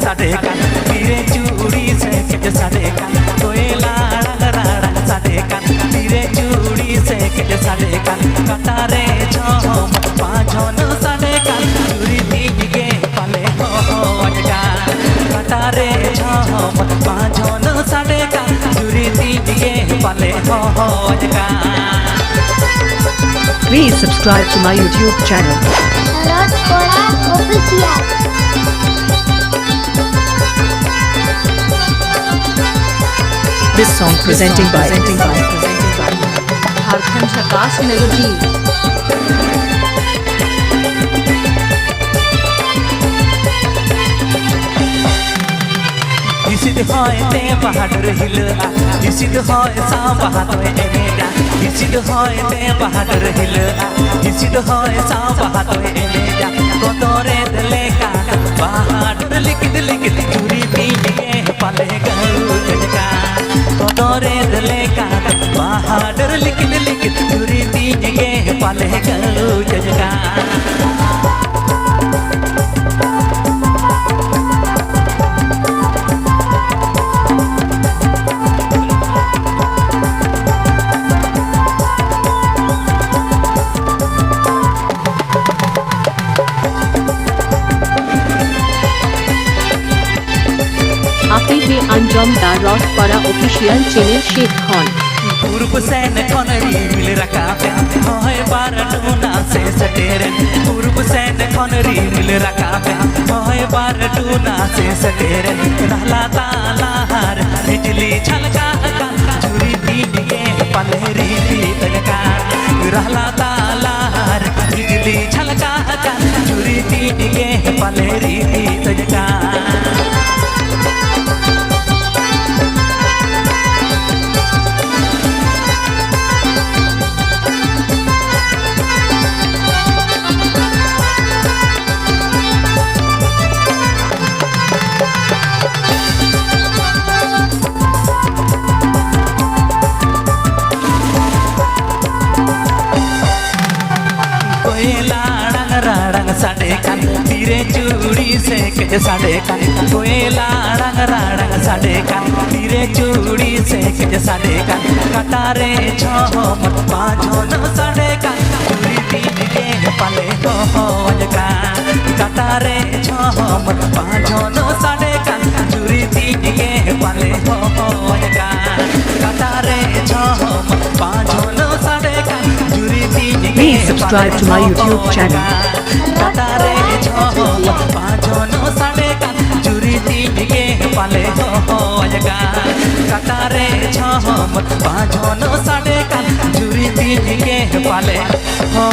साडे कान तीरे चूड़ी से के साडे कान कोयला रंग साडे कान तीरे चूड़ी से के साडे कान कटारे झम पाझन साडे कान चूड़ी दिगे पाले हो अजगा कटारे झम पाझन साडे कान चूड़ी दिगे पाले हो अजगा। Please subscribe to my YouTube channel. Alot Kora Official. This song presenting by Harkhan Shakas Melody. इसिद होय ते बहादुर हिलआ इसिद होय सा बहादुर एमेजा इसिद होय ते बहादुर हिलआ इसिद होय सा बहादुर एमेजा कोतरे दलेका बहादुर लिखित लिखित चूड़ी दिए पाले गलका कोतरे दलेका बहादुर लिखित लिखित चूड़ी दिए पाले गलका। আপনি भी अंजम दा रॉस पड़ा ऑफिशियल चैनल शेख खान पूर्व सैन खनरी मिल रखा होय बारटूना से सटेरन पूर्व सैन खनरी मिल रखा होय बारटूना से सटेरन रहला ताला हार बिजली छलका चूड़ी दिए पलहरी तनका रहला ताला हार बिजली छलका चूड़ी दिए पलहरी तनका। कोयला रंग साडे कान तीरे चूड़ी से के साडे कान कोयला रंग साडे कान तीरे चूड़ी से के साडे कान कटारे झम पाझन साडे कान चूड़ी दिगे पाले हो अजगा कटारे झम पाझन साडे कान चूड़ी दिगे पाले हो अजगा कटारे झम पाझन साडे कान चूड़ी दिगे। Please subscribe to my YouTube channel. Katare झम पाझन साडे कान चूड़ी दिगे पाले हो अजगा कटारे झम पाझन साडे कान चूड़ी दिगे पाले हो।